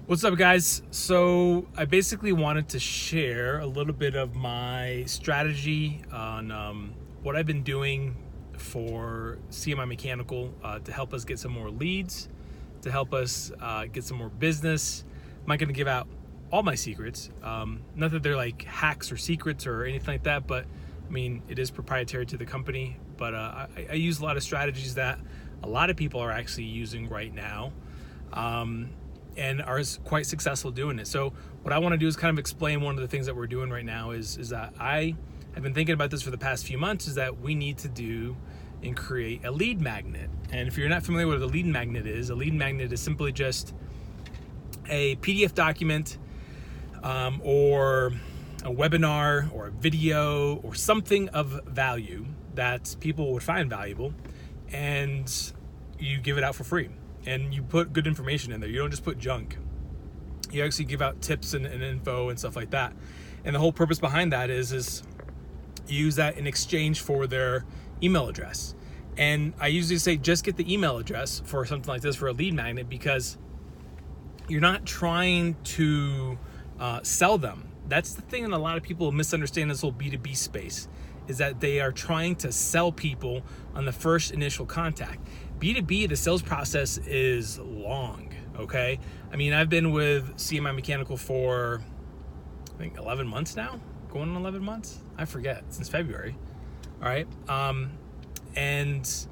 What's up, guys? So I basically wanted to share a little bit of my strategy on what I've been doing for CMI Mechanical to help us get some more leads, to help us get some more business. I'm not going to give out all my secrets. Not that they're like hacks or secrets or anything like that, but I mean, it is proprietary to the company. But I use a lot of strategies that a lot of people are actually using right now. And are quite successful doing it. So what I want to do is kind of explain one of the things that we're doing right now is that I have been thinking about this for the past few months, is that we need to do and create a lead magnet. And if you're not familiar with what a lead magnet is simply just a PDF document or a webinar or a video or something of value that people would find valuable, and you give it out for free. And you put good information in there. You don't just put junk. You actually give out tips and info and stuff like that. And the whole purpose behind that is you use that in exchange for their email address. And I usually say just get the email address for something like this, for a lead magnet, because you're not trying to sell them. That's the thing that a lot of people misunderstand this whole B2B space, is that they are trying to sell people on the first initial contact. B2B, the sales process is long, okay? I mean, I've been with CMI Mechanical for, I think, 11 months now? Going on 11 months? I forget, since February, all right? And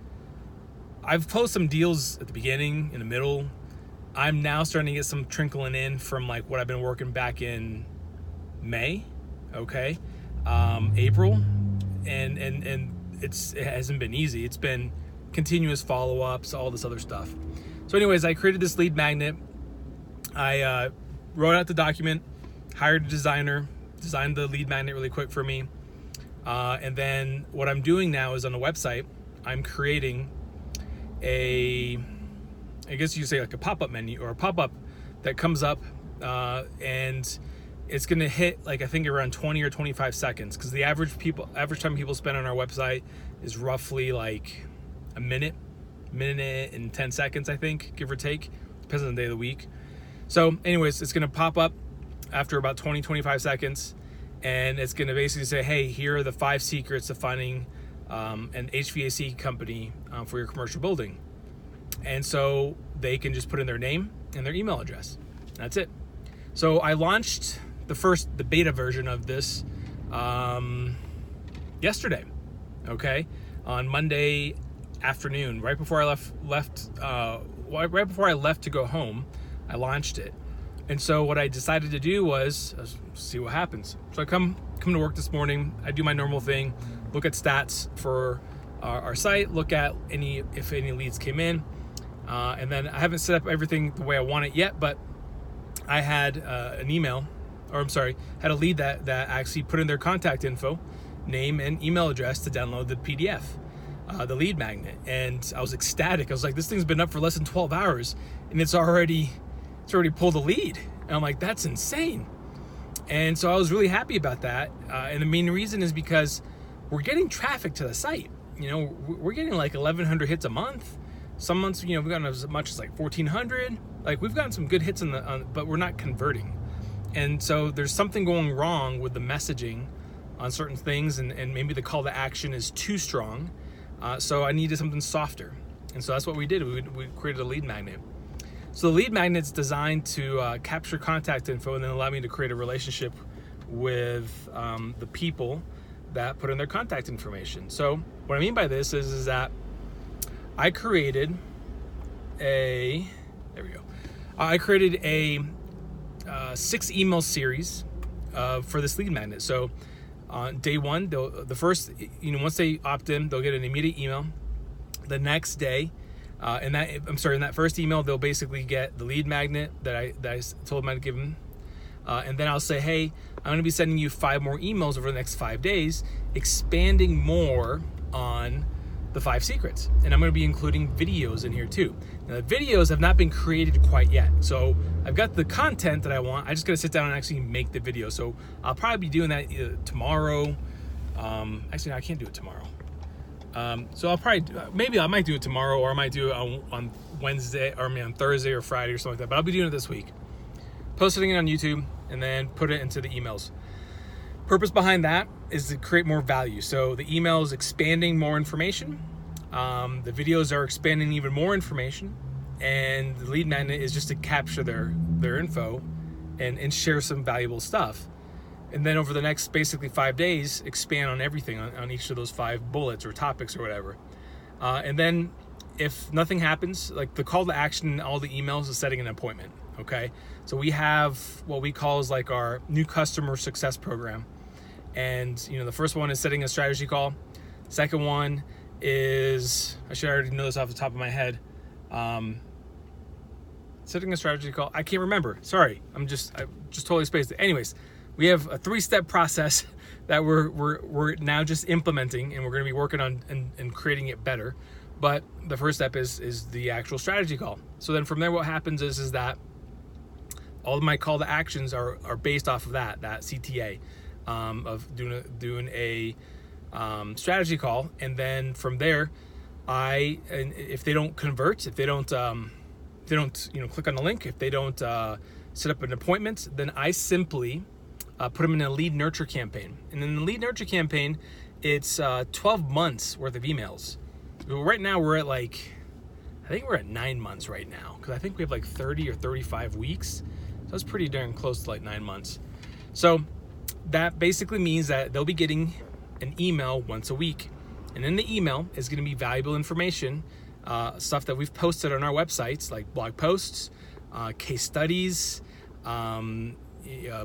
I've closed some deals at the beginning, in the middle. I'm now starting to get some trickling in from like what I've been working back in May, okay? April, and it hasn't been easy. It's been continuous follow-ups, all this other stuff. So anyways, I created this lead magnet. I wrote out the document, hired a designer, designed the lead magnet really quick for me. And then what I'm doing now is on the website, I'm creating I guess you could say like a pop-up menu or a pop-up that comes up and it's gonna hit like I think around 20 or 25 seconds, because the average time people spend on our website is roughly like a minute and 10 seconds, I think, give or take. Depends on the day of the week. So anyways, it's gonna pop up after about 20-25 seconds, and it's gonna basically say, hey, here are the 5 secrets of finding an HVAC company for your commercial building. And so they can just put in their name and their email address. That's it. So I launched the beta version of this yesterday, okay, on Monday afternoon, right before I right before I left to go home, I launched it. And so what I decided to do was see what happens. So I come to work this morning, I do my normal thing, look at stats for our site, look at if any leads came in, and then I haven't set up everything the way I want it yet, but I had had a lead that actually put in their contact info, name and email address to download the PDF, the lead magnet. And I was ecstatic. I was like, this thing's been up for less than 12 hours and it's already pulled a lead. And I'm like, that's insane. And so I was really happy about that. And the main reason is because we're getting traffic to the site. You know, we're getting like 1,100 hits a month. Some months, you know, we've gotten as much as like 1,400. Like we've gotten some good hits but we're not converting. And so there's something going wrong with the messaging on certain things, and maybe the call to action is too strong. So I needed something softer. And so that's what we did. We created a lead magnet. So the lead magnet's designed to capture contact info and then allow me to create a relationship with the people that put in their contact information. So what I mean by this is that I created a 6 email series for this lead magnet. So on day one, once they opt in, they'll get an immediate email. The next day, in that first email, they'll basically get the lead magnet that I told them I'd give them. And then I'll say, hey, I'm going to be sending you 5 more emails over the next 5 days, expanding more on the 5 secrets. And I'm going to be including videos in here too. Now, the videos have not been created quite yet. So I've got the content that I want. I just got to sit down and actually make the video. So I'll probably be doing that either tomorrow. Actually, no, I can't do it tomorrow. So I'll probably, maybe I might do it tomorrow, or I might do it on Wednesday, or on Thursday or Friday or something like that. But I'll be doing it this week. posting it on YouTube, and then put it into the emails. Purpose behind that is to create more value. So the email is expanding more information. The videos are expanding even more information. And the lead magnet is just to capture their info and share some valuable stuff. And then over the next basically 5 days, expand on everything on each of those 5 bullets or topics or whatever. And then if nothing happens, like the call to action in all the emails is setting an appointment. Okay. So we have what we call is like our new customer success program. And the first one is setting a strategy call. Second one is, I should already know this off the top of my head. Setting a strategy call. I can't remember. Sorry. I just totally spaced it. Anyways, we have a 3-step process that we're now just implementing, and we're going to be working on and creating it better. But the first step is the actual strategy call. So then from there, what happens is that all of my call to actions are based off of that CTA of doing a strategy call, and then from there, and if they don't convert, if they don't click on the link, if they don't set up an appointment, then I simply put them in a lead nurture campaign. And in the lead nurture campaign, it's 12 months worth of emails. Right now we're at I think we're at 9 months right now, because I think we have like 30 or 35 weeks. So that's pretty darn close to like 9 months. So that basically means that they'll be getting an email once a week. And in the email is going to be valuable information, stuff that we've posted on our websites, like blog posts, case studies,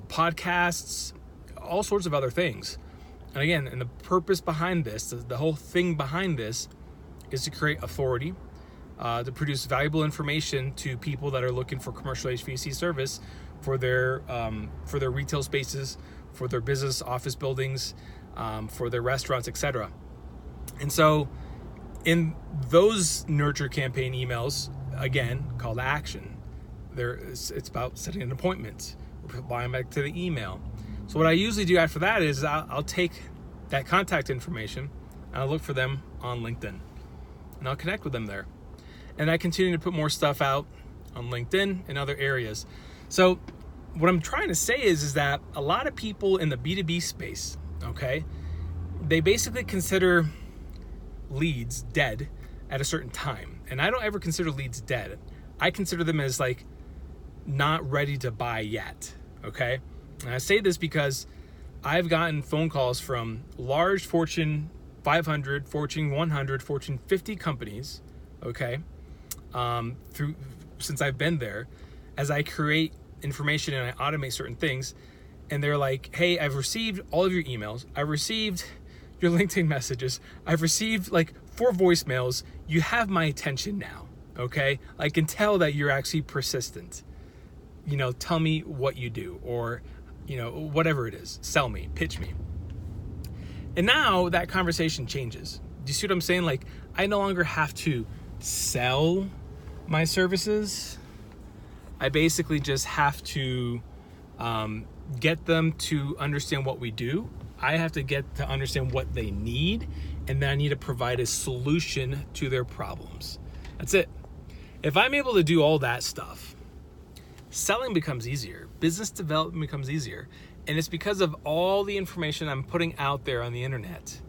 podcasts, all sorts of other things. And again, and the purpose behind this, the whole thing behind this, is to create authority, to produce valuable information to people that are looking for commercial HVAC service for their retail spaces, for their business office buildings, for their restaurants, etc. And so in those nurture campaign emails, again, call to action. It's about setting an appointment, replying back to the email. So what I usually do after that is I'll take that contact information and I'll look for them on LinkedIn, and I'll connect with them there. And I continue to put more stuff out on LinkedIn and other areas. So what I'm trying to say is that a lot of people in the B2B space, okay, they basically consider leads dead at a certain time. And I don't ever consider leads dead. I consider them as like not ready to buy yet, okay? And I say this because I've gotten phone calls from large Fortune 500, Fortune 100, Fortune 50 companies, okay, since I've been there, as I create information and I automate certain things, and they're like, hey, I've received all of your emails, I've received your LinkedIn messages, I've received like 4 voicemails, you have my attention now, okay? I can tell that you're actually persistent. Tell me what you do, or whatever it is, sell me, pitch me. And now that conversation changes. Do you see what I'm saying? Like, I no longer have to sell my services. I basically just have to get them to understand what we do. I have to get to understand what they need, and then I need to provide a solution to their problems. That's it. If I'm able to do all that stuff, selling becomes easier. Business development becomes easier. And it's because of all the information I'm putting out there on the internet,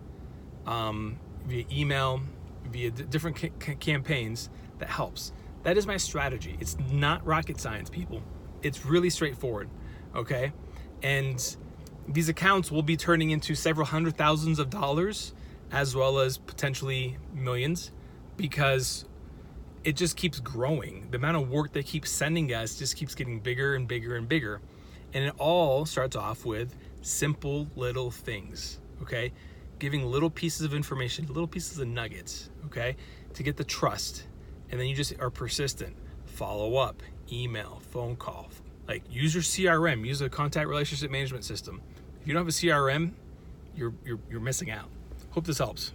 via email, via different campaigns, that helps. That is my strategy. It's not rocket science, people. It's really straightforward, okay? And these accounts will be turning into several hundred thousands of dollars, as well as potentially millions, because it just keeps growing. The amount of work they keep sending us just keeps getting bigger and bigger and bigger. And it all starts off with simple little things, okay? Giving little pieces of information, little pieces of nuggets, okay? To get the trust. And then you just are persistent. Follow up, email, phone call. Like, use your CRM, use a contact relationship management system. If you don't have a CRM, you're missing out. Hope this helps.